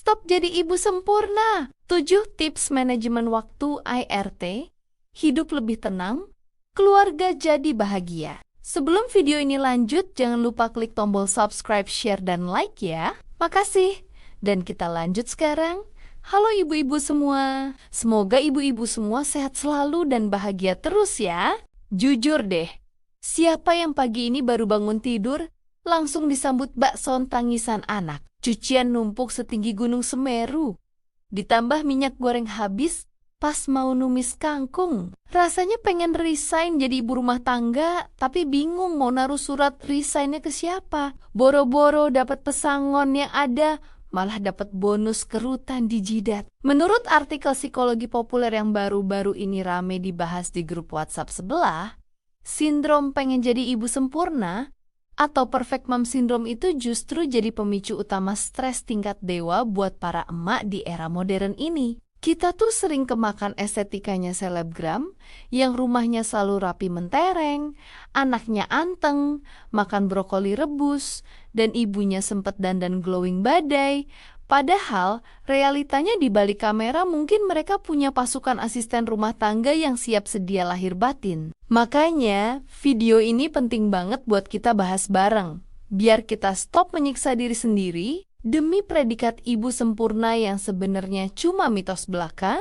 Stop jadi ibu sempurna. 7 tips manajemen waktu IRT. Hidup lebih tenang, keluarga jadi bahagia. Sebelum video ini lanjut, jangan lupa klik tombol subscribe, share, dan like ya. Makasih. Dan kita lanjut sekarang. Halo ibu-ibu semua. Semoga ibu-ibu semua sehat selalu dan bahagia terus ya. Jujur deh, siapa yang pagi ini baru bangun tidur, langsung disambut bakson tangisan anak. Cucian numpuk setinggi gunung Semeru. Ditambah minyak goreng habis pas mau numis kangkung. Rasanya pengen resign jadi ibu rumah tangga, tapi bingung mau naruh surat resignnya ke siapa. Boro-boro dapat pesangon yang ada, malah dapat bonus kerutan di jidat. Menurut artikel psikologi populer yang baru-baru ini rame dibahas di grup WhatsApp sebelah, sindrom pengen jadi ibu sempurna atau perfect mom syndrome itu justru jadi pemicu utama stres tingkat dewa buat para emak di era modern ini. Kita tuh sering kemakan estetikanya selebgram yang rumahnya selalu rapi mentereng, anaknya anteng, makan brokoli rebus, dan ibunya sempet dandan glowing badai. Padahal realitanya di balik kamera mungkin mereka punya pasukan asisten rumah tangga yang siap sedia lahir batin. Makanya video ini penting banget buat kita bahas bareng. Biar kita stop menyiksa diri sendiri demi predikat ibu sempurna yang sebenarnya cuma mitos belaka.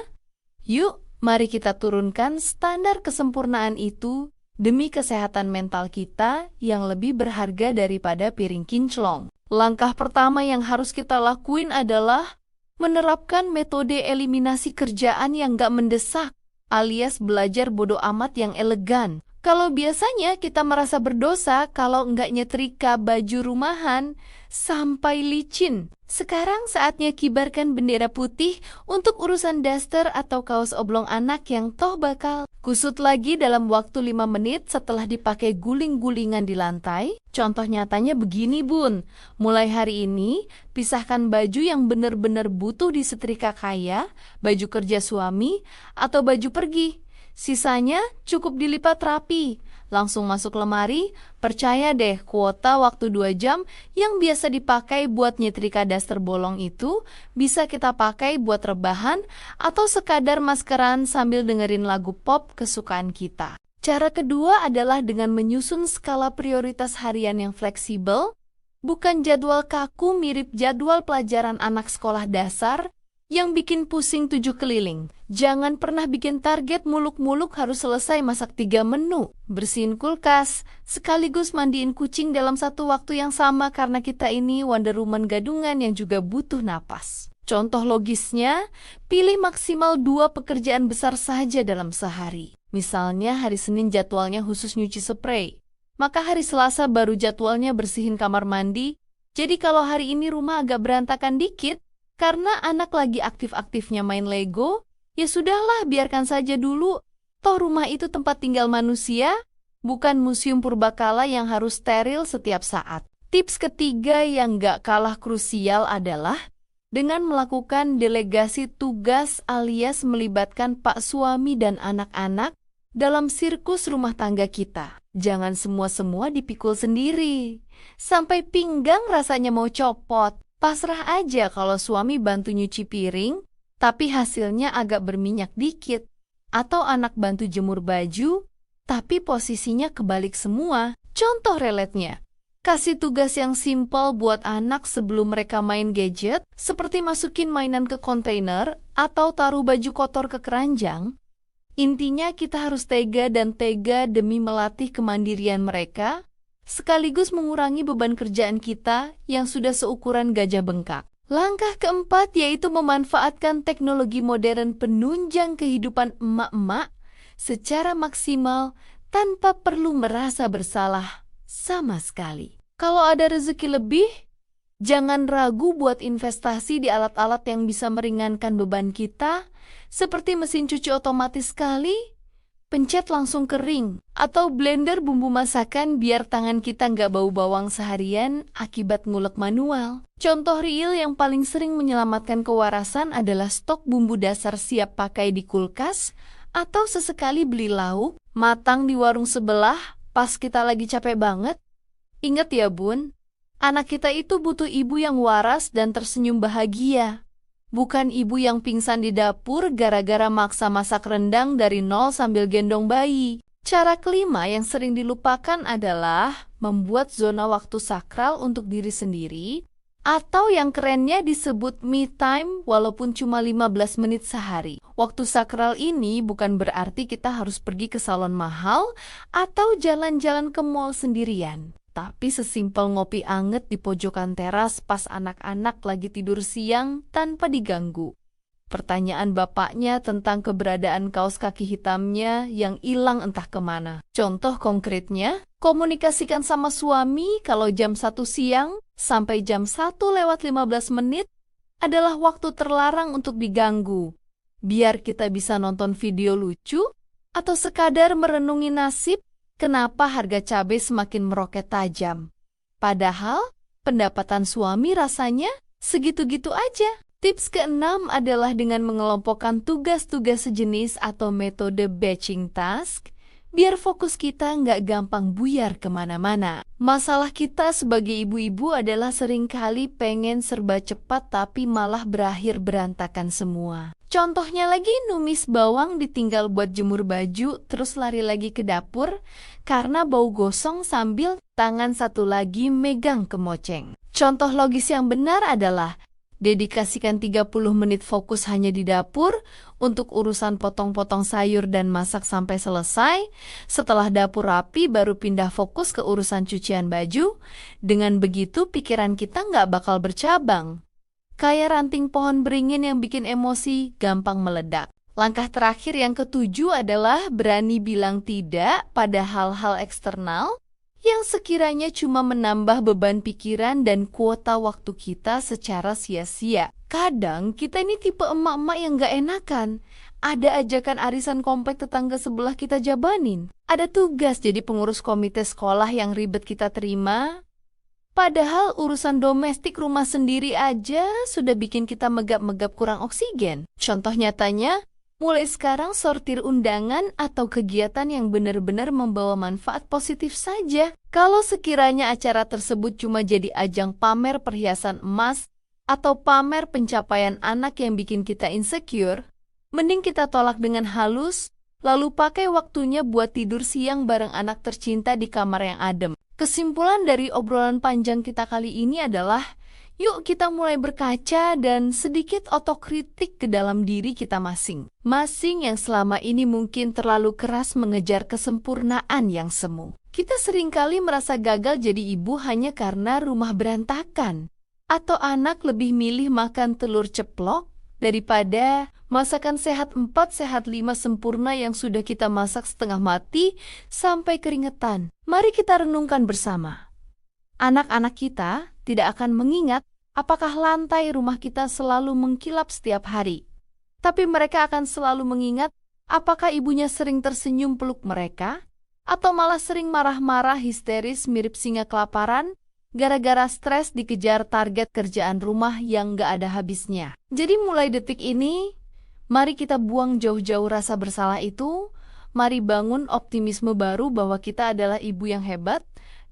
Yuk, mari kita turunkan standar kesempurnaan itu demi kesehatan mental kita yang lebih berharga daripada piring kinclong. Langkah pertama yang harus kita lakuin adalah menerapkan metode eliminasi kerjaan yang gak mendesak, alias belajar bodo amat yang elegan. Kalau biasanya kita merasa berdosa kalau nggak nyetrika baju rumahan sampai licin, sekarang saatnya kibarkan bendera putih untuk urusan daster atau kaos oblong anak yang toh bakal kusut lagi dalam waktu 5 menit setelah dipakai guling-gulingan di lantai. Contoh nyatanya begini bun, mulai hari ini pisahkan baju yang benar-benar butuh disetrika kayak baju kerja suami atau baju pergi. Sisanya cukup dilipat rapi, langsung masuk lemari. Percaya deh, kuota waktu 2 jam yang biasa dipakai buat nyetrika daster bolong itu bisa kita pakai buat rebahan atau sekadar maskeran sambil dengerin lagu pop kesukaan kita. Cara kedua adalah dengan menyusun skala prioritas harian yang fleksibel, bukan jadwal kaku mirip jadwal pelajaran anak sekolah dasar yang bikin pusing 7 keliling. Jangan pernah bikin target muluk-muluk harus selesai masak 3 menu, bersihin kulkas, sekaligus mandiin kucing dalam satu waktu yang sama karena kita ini Wonder Woman gadungan yang juga butuh napas. Contoh logisnya, pilih maksimal 2 pekerjaan besar saja dalam sehari. Misalnya hari Senin jadwalnya khusus nyuci spray, maka hari Selasa baru jadwalnya bersihin kamar mandi. Jadi kalau hari ini rumah agak berantakan dikit, karena anak lagi aktif-aktifnya main Lego, ya sudahlah biarkan saja dulu. Toh rumah itu tempat tinggal manusia, bukan museum purbakala yang harus steril setiap saat. Tips ketiga yang gak kalah krusial adalah dengan melakukan delegasi tugas alias melibatkan pak suami dan anak-anak dalam sirkus rumah tangga kita. Jangan semua-semua dipikul sendiri, sampai pinggang rasanya mau copot. Pasrah aja kalau suami bantu nyuci piring, tapi hasilnya agak berminyak dikit. Atau anak bantu jemur baju, tapi posisinya kebalik semua. Contoh reletnya, kasih tugas yang simpel buat anak sebelum mereka main gadget, seperti masukin mainan ke kontainer atau taruh baju kotor ke keranjang. Intinya kita harus tega dan tega demi melatih kemandirian mereka, sekaligus mengurangi beban kerjaan kita yang sudah seukuran gajah bengkak. Langkah keempat yaitu memanfaatkan teknologi modern penunjang kehidupan emak-emak secara maksimal tanpa perlu merasa bersalah sama sekali. Kalau ada rezeki lebih, jangan ragu buat investasi di alat-alat yang bisa meringankan beban kita, seperti mesin cuci otomatis sekali, pencet langsung kering, atau blender bumbu masakan biar tangan kita nggak bau bawang seharian akibat ngulek manual. Contoh real yang paling sering menyelamatkan kewarasan adalah stok bumbu dasar siap pakai di kulkas, atau sesekali beli lauk matang di warung sebelah pas kita lagi capek banget. Ingat ya bun, anak kita itu butuh ibu yang waras dan tersenyum bahagia, Bukan ibu yang pingsan di dapur gara-gara maksa masak rendang dari nol sambil gendong bayi. Cara kelima yang sering dilupakan adalah membuat zona waktu sakral untuk diri sendiri, atau yang kerennya disebut me time walaupun cuma 15 menit sehari. Waktu sakral ini bukan berarti kita harus pergi ke salon mahal atau jalan-jalan ke mall sendirian. Tapi sesimpel ngopi anget di pojokan teras pas anak-anak lagi tidur siang tanpa diganggu. Pertanyaan bapaknya tentang keberadaan kaos kaki hitamnya yang hilang entah kemana. Contoh konkretnya, komunikasikan sama suami kalau jam 1 siang sampai jam 1:15 adalah waktu terlarang untuk diganggu. Biar kita bisa nonton video lucu atau sekadar merenungi nasib kenapa harga cabai semakin meroket tajam. Padahal pendapatan suami rasanya segitu-gitu aja. Tips keenam adalah dengan mengelompokkan tugas-tugas sejenis atau metode batching task, biar fokus kita nggak gampang buyar kemana-mana. Masalah kita sebagai ibu-ibu adalah seringkali pengen serba cepat tapi malah berakhir berantakan semua. Contohnya lagi numis bawang ditinggal buat jemur baju terus lari lagi ke dapur karena bau gosong sambil tangan satu lagi megang kemoceng. Contoh logis yang benar adalah dedikasikan 30 menit fokus hanya di dapur untuk urusan potong-potong sayur dan masak sampai selesai. Setelah dapur rapi baru pindah fokus ke urusan cucian baju. Dengan begitu pikiran kita nggak bakal bercabang. Kayak ranting pohon beringin yang bikin emosi gampang meledak. Langkah terakhir yang ketujuh adalah berani bilang tidak pada hal-hal eksternal yang sekiranya cuma menambah beban pikiran dan kuota waktu kita secara sia-sia. Kadang kita ini tipe emak-emak yang gak enakan. Ada ajakan arisan komplek tetangga sebelah kita jabanin. Ada tugas jadi pengurus komite sekolah yang ribet kita terima. Padahal urusan domestik rumah sendiri aja sudah bikin kita megap-megap kurang oksigen. Contoh nyatanya, mulai sekarang sortir undangan atau kegiatan yang benar-benar membawa manfaat positif saja. Kalau sekiranya acara tersebut cuma jadi ajang pamer perhiasan emas atau pamer pencapaian anak yang bikin kita insecure, mending kita tolak dengan halus, lalu pakai waktunya buat tidur siang bareng anak tercinta di kamar yang adem. Kesimpulan dari obrolan panjang kita kali ini adalah, yuk kita mulai berkaca dan sedikit otokritik ke dalam diri kita masing-masing yang selama ini mungkin terlalu keras mengejar kesempurnaan yang semu. Kita seringkali merasa gagal jadi ibu hanya karena rumah berantakan, atau anak lebih milih makan telur ceplok daripada masakan sehat 4, sehat 5 sempurna yang sudah kita masak setengah mati sampai keringetan. Mari kita renungkan bersama. Anak-anak kita tidak akan mengingat apakah lantai rumah kita selalu mengkilap setiap hari. Tapi mereka akan selalu mengingat apakah ibunya sering tersenyum peluk mereka, atau malah sering marah-marah histeris mirip singa kelaparan, gara-gara stres dikejar target kerjaan rumah yang gak ada habisnya. Jadi mulai detik ini, mari kita buang jauh-jauh rasa bersalah itu, mari bangun optimisme baru bahwa kita adalah ibu yang hebat,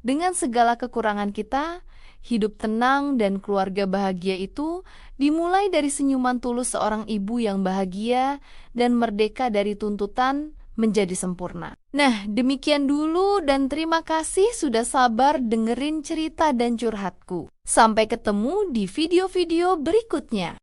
dengan segala kekurangan kita. Hidup tenang dan keluarga bahagia itu dimulai dari senyuman tulus seorang ibu yang bahagia dan merdeka dari tuntutan menjadi sempurna. Nah, demikian dulu dan terima kasih sudah sabar dengerin cerita dan curhatku. Sampai ketemu di video-video berikutnya.